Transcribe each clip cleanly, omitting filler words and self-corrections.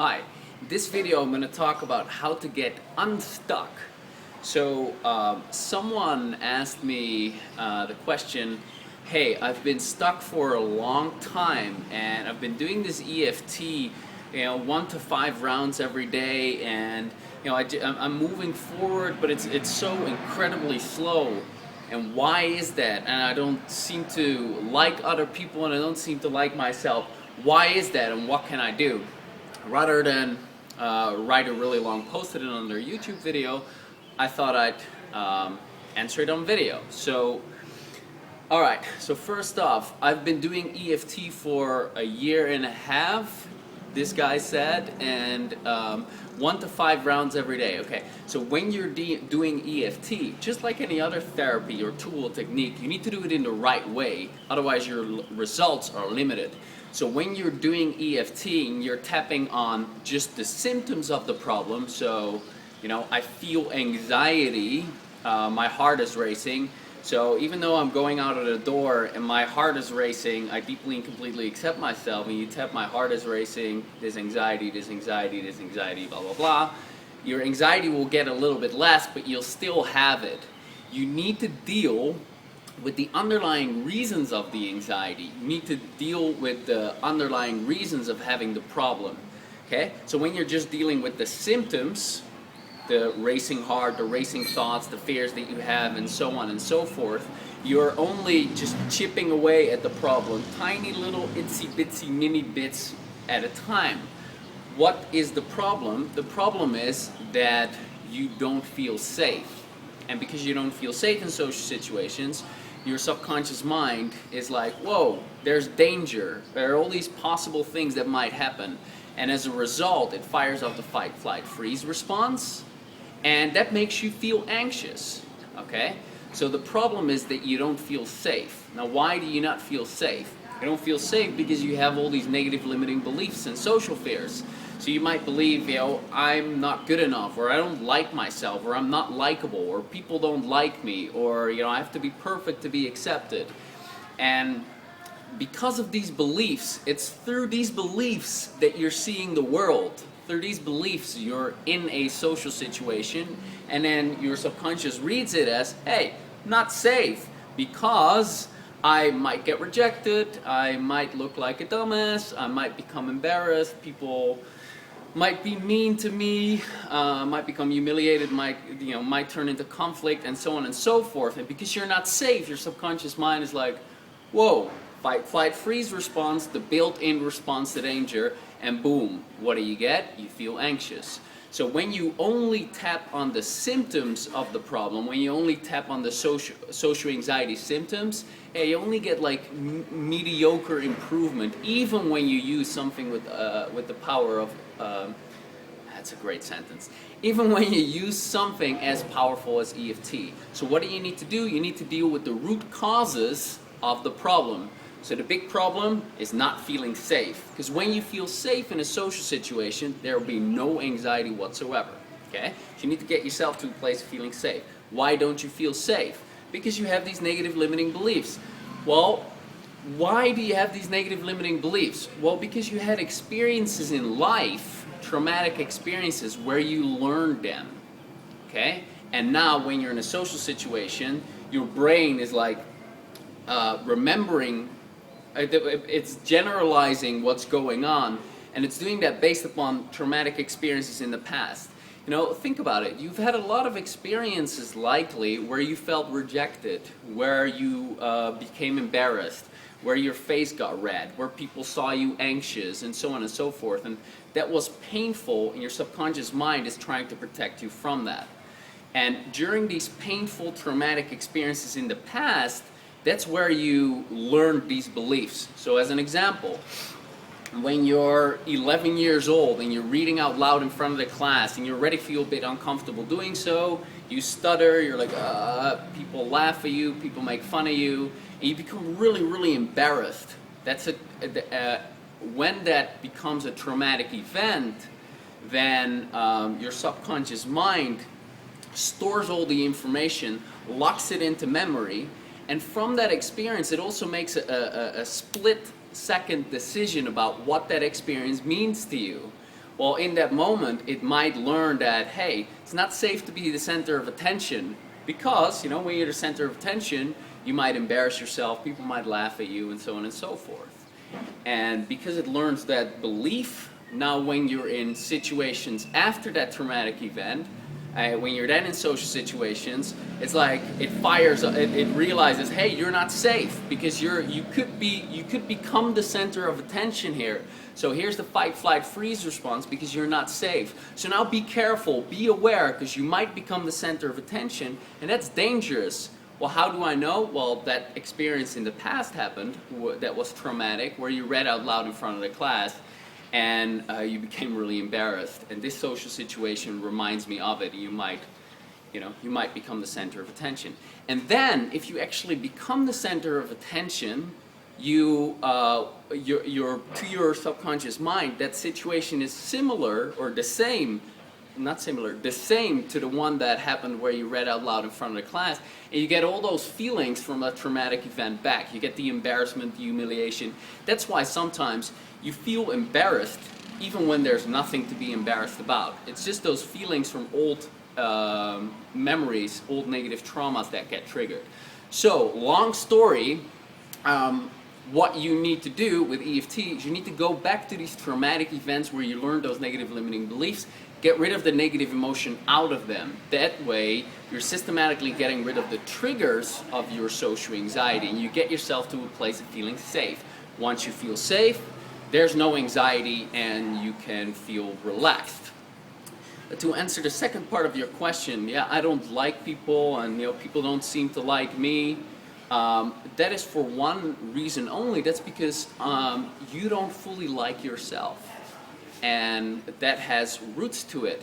Hi, this video I'm going to talk about how to get unstuck. So someone asked me the question, hey, I've been stuck for a long time and I've been doing this EFT 1 to 5 rounds every day, and I'm moving forward, but it's so incredibly slow. And why is that? And I don't seem to like other people and I don't seem to like myself. Why is that and what can I do? Rather than write a really long post it on their YouTube video, I thought I'd answer it on video. So, alright, so first off, I've been doing EFT for a year and a half, this guy said, and 1 to 5 rounds every day. Okay, so when you're doing EFT, just like any other therapy or tool or technique, you need to do it in the right way, otherwise your results are limited. So when you're doing EFT, you're tapping on just the symptoms of the problem. So, I feel anxiety, my heart is racing. So even though I'm going out of the door and my heart is racing, I deeply and completely accept myself. And you tap my heart is racing, there's anxiety, blah, blah, blah. Your anxiety will get a little bit less, but you'll still have it. You need to deal with the underlying reasons of the anxiety. You need to deal with the underlying reasons of having the problem. Okay? So when you're just dealing with the symptoms, the racing heart, the racing thoughts, the fears that you have, and so on and so forth, you're only just chipping away at the problem, tiny little itsy bitsy mini bits at a time. What is the problem? The problem is that you don't feel safe. And because you don't feel safe in social situations, your subconscious mind is like, whoa, there's danger. There are all these possible things that might happen. And as a result, it fires off the fight, flight, freeze response. And that makes you feel anxious. Okay? So the problem is that you don't feel safe. Now, why do you not feel safe? You don't feel safe because you have all these negative limiting beliefs and social fears. So you might believe, I'm not good enough, or I don't like myself, or I'm not likable, or people don't like me, or I have to be perfect to be accepted. And because of these beliefs, it's through these beliefs that you're seeing the world. Through these beliefs, you're in a social situation, and then your subconscious reads it as, hey, not safe, because I might get rejected, I might look like a dumbass, I might become embarrassed, people might be mean to me, might become humiliated, might turn into conflict, and so on and so forth. And because you're not safe, your subconscious mind is like, whoa, fight, flight, freeze response, the built-in response to danger, and boom, what do? You feel anxious. So when you only tap on the symptoms of the problem, when you only tap on the social anxiety symptoms, you only get like mediocre improvement, even when you use something with the power of, that's a great sentence, even when you use something as powerful as EFT. So what do you need to do? You need to deal with the root causes of the problem. So the big problem is not feeling safe. Because when you feel safe in a social situation, there will be no anxiety whatsoever. Okay? So you need to get yourself to a place of feeling safe. Why don't you feel safe? Because you have these negative limiting beliefs. Well, why do you have these negative limiting beliefs? Well, because you had experiences in life, traumatic experiences, where you learned them. Okay? And now when you're in a social situation, your brain is like remembering, it's generalizing what's going on, and it's doing that based upon traumatic experiences in the past. Think about it. You've had a lot of experiences likely where you felt rejected, where you became embarrassed, where your face got red, where people saw you anxious, and so on and so forth. And that was painful, and your subconscious mind is trying to protect you from that. And during these painful, traumatic experiences in the past, that's where you learn these beliefs. So as an example, when you're 11 years old and you're reading out loud in front of the class and you already feel a bit uncomfortable doing so, you stutter, you're like, people laugh at you, people make fun of you, and you become really, really embarrassed. When that becomes a traumatic event, then your subconscious mind stores all the information, locks it into memory, and from that experience it also makes a split-second decision about what that experience means to you. Well, in that moment, it might learn that, hey, it's not safe to be the center of attention because, you know, when you're the center of attention, you might embarrass yourself, people might laugh at you, and so on and so forth. And because it learns that belief, now when you're in situations after that traumatic event, when you're then in social situations, it's like it fires, it realizes, hey, you're not safe because you could become the center of attention here. So here's the fight, flight, freeze response because you're not safe. So now be careful, be aware, because you might become the center of attention, and that's dangerous. Well, how do I know? Well, that experience in the past happened that was traumatic, where you read out loud in front of the class, and you became really embarrassed. And this social situation reminds me of it. You might become the center of attention. And then, if you actually become the center of attention, to your subconscious mind, that situation is similar or the same. Not similar, the same to the one that happened where you read out loud in front of the class, and you get all those feelings from a traumatic event back. You get the embarrassment, the humiliation. That's why sometimes you feel embarrassed even when there's nothing to be embarrassed about. It's just those feelings from old memories, old negative traumas that get triggered. So, long story, what you need to do with EFT is you need to go back to these traumatic events where you learned those negative limiting beliefs, get rid of the negative emotion out of them. That way, you're systematically getting rid of the triggers of your social anxiety, and you get yourself to a place of feeling safe. Once you feel safe, there's no anxiety and you can feel relaxed. To answer the second part of your question, yeah, I don't like people, and people don't seem to like me. That is for one reason only. That's because you don't fully like yourself, and that has roots to it.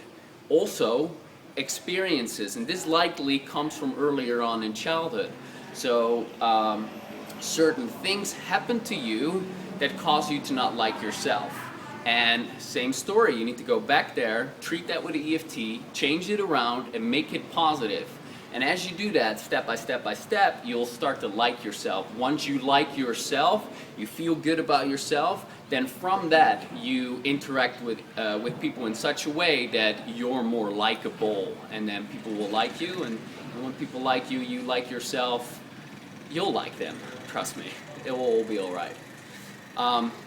Also, experiences, and this likely comes from earlier on in childhood. So certain things happen to you that cause you to not like yourself. And same story, you need to go back there, treat that with an EFT, change it around, and make it positive. And as you do that, step by step by step, you'll start to like yourself. Once you like yourself, you feel good about yourself, then from that, you interact with people in such a way that you're more likable. And then people will like you, and when people like you, you like yourself, you'll like them. Trust me, it will all be all right.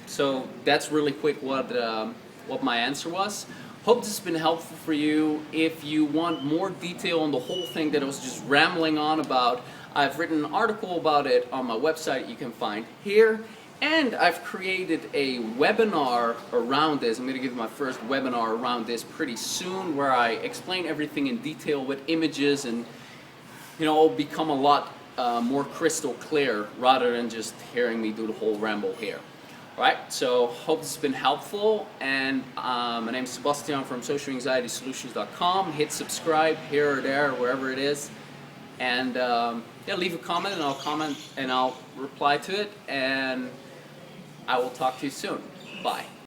So that's really quick what my answer was. Hope this has been helpful for you. If you want more detail on the whole thing that I was just rambling on about, I've written an article about it on my website you can find here. And I've created a webinar around this. I'm going to give my first webinar around this pretty soon, where I explain everything in detail with images, and it'll become a lot more crystal clear rather than just hearing me do the whole ramble here. Alright, so hope this has been helpful, and my name is Sebastian from socialanxietysolutions.com. Hit subscribe here or there, wherever it is, and yeah, leave a comment, and I'll reply to it, and I will talk to you soon. Bye.